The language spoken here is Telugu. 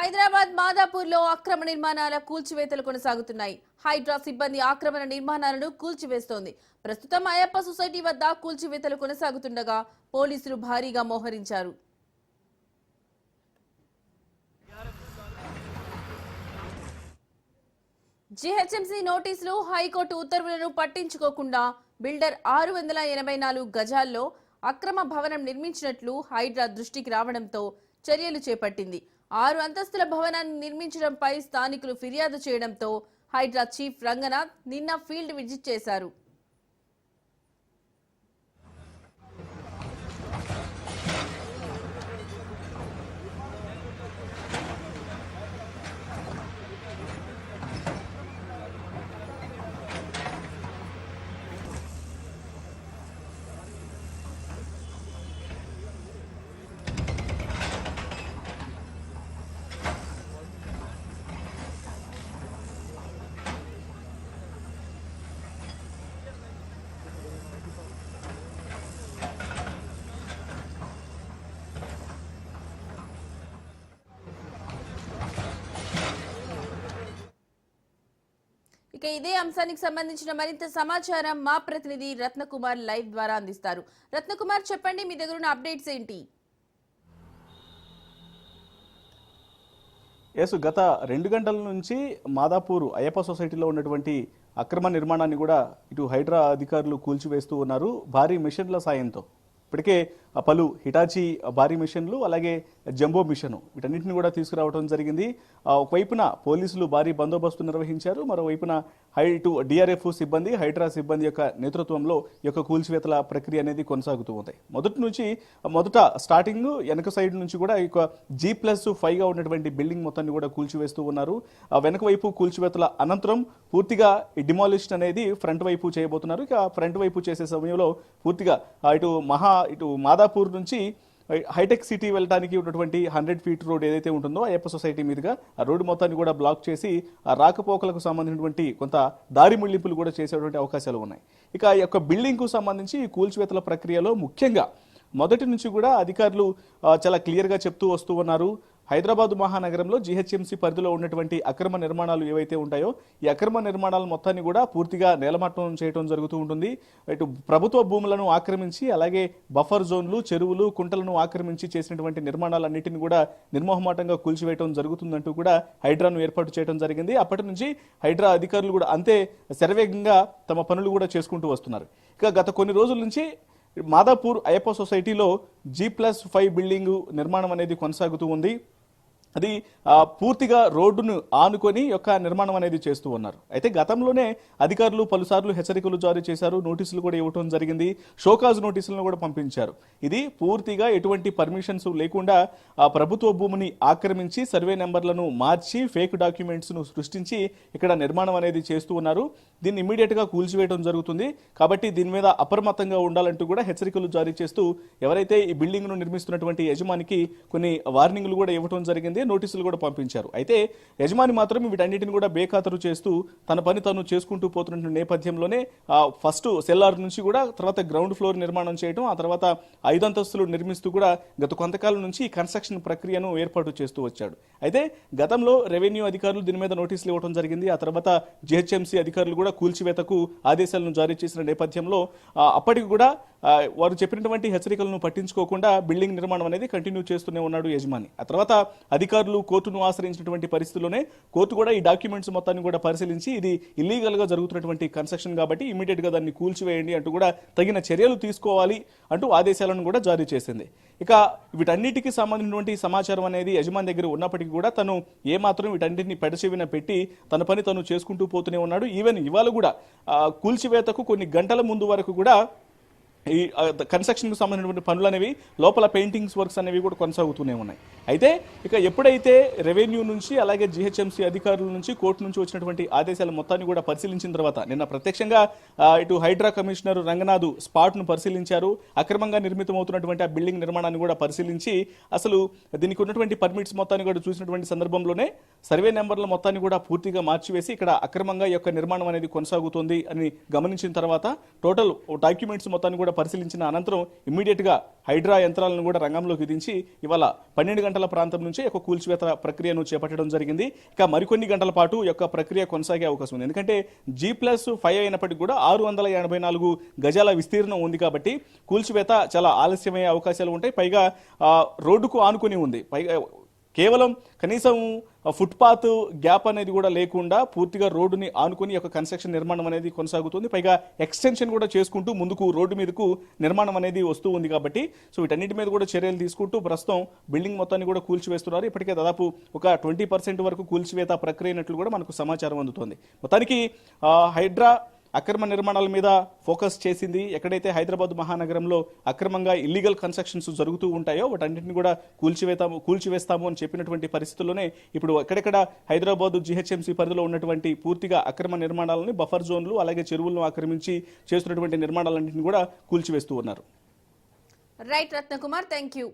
హైదరాబాద్ మాదాపూర్లో అక్రమ నిర్మాణాల కూల్చివేతలు కొనసాగుతున్నాయి. హైడ్రా సిబ్బంది ఆక్రమణ నిర్మాణాలను కూల్చివేస్తోంది. ప్రస్తుతం అయ్యప్ప సొసైటీ వద్ద కూల్చివేతలు కొనసాగుతుండగా పోలీసులు భారీగా మోహరించారు. జీహెచ్ఎంసీ నోటీసులు, హైకోర్టు ఉత్తర్వులను పట్టించుకోకుండా బిల్డర్ 684 గజాల్లో అక్రమ భవనం నిర్మించినట్లు హైడ్రా దృష్టికి రావడంతో చర్యలు చేపట్టింది. 6 అంతస్తుల భవనాన్ని నిర్మించడంపై స్థానికులు ఫిర్యాదు చేయడంతో హైడ్రా చీఫ్ రంగనాథ్ నిన్న ఫీల్డ్ విజిట్ చేశారు. ఇక ఇదే అంశానికి సంబంధించిన మరింత సమాచారం మా ప్రతినిధి రత్నకుమార్ లైవ్ ద్వారా అందిస్తారు. రత్నకుమార్, చెప్పండి, మీ దగ్గర ఉన్న అప్డేట్స్ ఏంటి? గత 2 గంటల నుంచి మాదాపూర్ అయ్యప్ప సొసైటీలో ఉన్నటువంటి అక్రమ నిర్మాణాన్ని కూడా ఇటు హైడ్రా అధికారులు కూల్చివేస్తూ ఉన్నారు భారీ మిషన్ల సాయంతో. ఇప్పటికే పలు హిటాచీ భారీ మిషన్లు, అలాగే జంబో మిషన్, వీటన్నింటిని కూడా తీసుకురావడం జరిగింది. ఒకవైపున పోలీసులు భారీ బందోబస్తు నిర్వహించారు, మరోవైపున ఇటు డిఆర్ఎఫ్ సిబ్బంది, హైడ్రా సిబ్బంది యొక్క నేతృత్వంలో ఈ యొక్క కూల్చివేతల ప్రక్రియ అనేది కొనసాగుతూ ఉంది. మొదట స్టార్టింగ్ వెనక సైడ్ నుంచి కూడా ఈ G+5గా ఉన్నటువంటి బిల్డింగ్ మొత్తాన్ని కూడా కూల్చివేస్తూ ఉన్నారు. వెనక వైపు కూల్చివేతల అనంతరం పూర్తిగా డిమాలిషన్ అనేది ఫ్రంట్ వైపు చేయబోతున్నారు. ఇక ఫ్రంట్ వైపు చేసే సమయంలో పూర్తిగా ఇటు మాదాపూర్ నుంచి హైటెక్ సిటీ వెళ్ళడానికి ఉన్నటువంటి 100 ఫీట్ రోడ్ ఏదైతే ఉంటుందో అయ్యప్ప సొసైటీ మీదుగా ఆ రోడ్డు మొత్తాన్ని కూడా బ్లాక్ చేసి ఆ రాకపోకలకు సంబంధించినటువంటి కొంత దారి ముళ్లింపులు కూడా చేసేటువంటి అవకాశాలు ఉన్నాయి. ఇక ఈ యొక్క బిల్డింగ్కు సంబంధించి ఈ కూల్చివేతల ప్రక్రియలో ముఖ్యంగా మొదటి నుంచి కూడా అధికారులు చాలా క్లియర్గా చెప్తూ వస్తూ ఉన్నారు. హైదరాబాద్ మహానగరంలో జీహెచ్ఎంసీ పరిధిలో ఉన్నటువంటి అక్రమ నిర్మాణాలు ఏవైతే ఉంటాయో ఈ అక్రమ నిర్మాణాల మొత్తాన్ని కూడా పూర్తిగా నేలమట్టం చేయడం జరుగుతూ ఉంటుంది. ఇటు ప్రభుత్వ భూములను ఆక్రమించి, అలాగే బఫర్ జోన్లు, చెరువులు, కుంటలను ఆక్రమించి చేసినటువంటి నిర్మాణాలన్నింటినీ కూడా నిర్మోహమాటంగా కూల్చివేయడం జరుగుతుందంటూ కూడా హైడ్రాను ఏర్పాటు చేయడం జరిగింది. అప్పటి నుంచి హైడ్రా అధికారులు కూడా అంతే శరవేగంగా తమ పనులు కూడా చేసుకుంటూ వస్తున్నారు. ఇక గత కొన్ని రోజుల నుంచి మాదాపూర్ అయ్యప్ప సొసైటీలో G+5 బిల్డింగ్ నిర్మాణం అనేది కొనసాగుతూ ఉంది. అది పూర్తిగా రోడ్డును ఆనుకొని యొక్క నిర్మాణం అనేది చేస్తూ ఉన్నారు. అయితే గతంలోనే అధికారులు పలుసార్లు హెచ్చరికలు జారీ చేశారు, నోటీసులు కూడా ఇవ్వడం జరిగింది, షోకాజ్ నోటీసులను కూడా పంపించారు. ఇది పూర్తిగా ఎటువంటి పర్మిషన్స్ లేకుండా ప్రభుత్వ భూమిని ఆక్రమించి సర్వే నెంబర్లను మార్చి ఫేక్ డాక్యుమెంట్స్ను సృష్టించి ఇక్కడ నిర్మాణం అనేది చేస్తూ ఉన్నారు. దీన్ని ఇమీడియట్గా కూల్చివేయడం జరుగుతుంది. కాబట్టి దీని మీద అప్రమత్తంగా ఉండాలంటూ కూడా హెచ్చరికలు జారీ చేస్తూ ఎవరైతే ఈ బిల్డింగ్ను నిర్మిస్తున్నటువంటి యజమానికి కొన్ని వార్నింగ్లు కూడా ఇవ్వడం జరిగింది, నోటీసులు కూడా పంపించారు. అయితే యజమాని మాత్రం వీటన్నిటిని కూడా బేఖాతరు చేస్తూ తన పని తను చేసుకుంటూ పోతున్న నేపథ్యంలోనే ఫస్ట్ సెల్లార్ నుంచి కూడా తర్వాత గ్రౌండ్ ఫ్లోర్ నిర్మాణం చేయడం, ఆ తర్వాత 5 అంతస్తులు నిర్మిస్తూ కూడా గత కొంతకాలం నుంచి ఈ కన్స్ట్రక్షన్ ప్రక్రియను ఏర్పాటు చేస్తూ వచ్చాడు. అయితే గతంలో రెవెన్యూ అధికారులు దీని మీద నోటీసులు ఇవ్వడం జరిగింది. ఆ తర్వాత జీహెచ్ఎంసీ అధికారులు కూడా కూల్చివేతకు ఆదేశాలను జారీ చేసిన నేపథ్యంలో అప్పటికి కూడా వారు చెప్పినటువంటి హెచ్చరికలను పట్టించుకోకుండా బిల్డింగ్ నిర్మాణం అనేది కంటిన్యూ చేస్తూనే ఉన్నాడు యజమాని. ఆ తర్వాత అధికారులు కోర్టును ఆశ్రయించినటువంటి పరిస్థితుల్లోనే కోర్టు కూడా ఈ డాక్యుమెంట్స్ మొత్తాన్ని కూడా పరిశీలించి ఇది ఇల్లీగల్ గా జరుగుతున్నటువంటి కన్స్ట్రక్షన్ కాబట్టి ఇమీడియట్ గా దాన్ని కూల్చివేయండి అంటూ కూడా తగిన చర్యలు తీసుకోవాలి అంటూ ఆదేశాలను కూడా జారీ చేసింది. ఇక వీటన్నిటికీ సంబంధించినటువంటి సమాచారం అనేది యజమాని దగ్గర ఉన్నప్పటికీ కూడా తను ఏమాత్రం వీటన్నిటిని పెడచెవిన పెట్టి తన పని తను చేసుకుంటూ పోతూనే ఉన్నాడు. ఈవెన్ ఇవాళ కూడా కూల్చివేతకు కొన్ని గంటల ముందు వరకు కూడా ఈ కన్స్ట్రక్షన్కు సంబంధించినటువంటి పనులు అనేవి లోపల పెయింటింగ్స్ వర్క్స్ అనేవి కూడా కొనసాగుతూనే ఉన్నాయి. అయితే ఇక ఎప్పుడైతే రెవెన్యూ నుంచి అలాగే జీహెచ్ఎంసీ అధికారుల నుంచి కోర్టు నుంచి వచ్చినటువంటి ఆదేశాల మొత్తాన్ని కూడా పరిశీలించిన తర్వాత నిన్న ప్రత్యక్షంగా ఇటు హైడ్రా కమిషనర్ రంగనాథ్ స్పాట్ను పరిశీలించారు. అక్రమంగా నిర్మితమవుతున్నటువంటి ఆ బిల్డింగ్ నిర్మాణాన్ని కూడా పరిశీలించి అసలు దీనికి ఉన్నటువంటి పర్మిట్స్ మొత్తాన్ని కూడా చూసినటువంటి సందర్భంలోనే సర్వే నెంబర్ల మొత్తాన్ని కూడా పూర్తిగా మార్చివేసి ఇక్కడ అక్రమంగా ఈ యొక్క నిర్మాణం అనేది కొనసాగుతోంది అని గమనించిన తర్వాత టోటల్ డాక్యుమెంట్స్ మొత్తాన్ని కూడా పరిశీలించిన అనంతరం ఇమ్మీడియట్గా హైడ్రా యంత్రాలను కూడా రంగంలోకి దించి ఇవాళ 12 గంటల ప్రాంతం నుంచి యొక్క కూల్చివేత ప్రక్రియను చేపట్టడం జరిగింది. ఇక మరికొన్ని గంటల పాటు యొక్క ప్రక్రియ కొనసాగే అవకాశం ఉంది. ఎందుకంటే G+5 అయినప్పటికీ కూడా 684 గజాల విస్తీర్ణం ఉంది కాబట్టి కూల్చివేత చాలా ఆలస్యమయ్యే అవకాశాలు ఉంటాయి. పైగా రోడ్డుకు ఆనుకుని ఉంది. పైగా కేవలం కనీసం ఫుట్పాత్ గ్యాప్ అనేది కూడా లేకుండా పూర్తిగా రోడ్డుని ఆనుకుని యొక్క కన్స్ట్రక్షన్ నిర్మాణం అనేది కొనసాగుతుంది. పైగా ఎక్స్టెన్షన్ కూడా చేసుకుంటూ ముందుకు రోడ్డు మీదకు నిర్మాణం అనేది వస్తూ ఉంది కాబట్టి సో వీటన్నిటి మీద కూడా చర్యలు తీసుకుంటూ ప్రస్తుతం బిల్డింగ్ మొత్తాన్ని కూడా కూల్చివేస్తున్నారు. ఇప్పటికే దాదాపు ఒక 20% వరకు కూల్చివేత ప్రక్రియ అయినట్లు కూడా మనకు సమాచారం అందుతోంది. మొత్తానికి హైడ్రా అక్రమ నిర్మాణాల మీద ఫోకస్ చేసింది. ఎక్కడైతే హైదరాబాద్ మహానగరంలో అక్రమంగా ఇల్లీగల్ కన్స్ట్రక్షన్స్ జరుగుతూ ఉంటాయో వాటన్నింటిని కూడా కూల్చివేస్తాము అని చెప్పినటువంటి పరిస్థితుల్లోనే ఇప్పుడు ఎక్కడెక్కడ హైదరాబాద్ GHMC పరిధిలో ఉన్నటువంటి పూర్తిగా అక్రమ నిర్మాణాలని బఫర్ జోన్లు అలాగే చెరువులను ఆక్రమించి చేస్తున్నటువంటి నిర్మాణాలన్నింటినీ కూడా కూల్చివేస్తూ ఉన్నారు. Right Ratnakumar, thank you.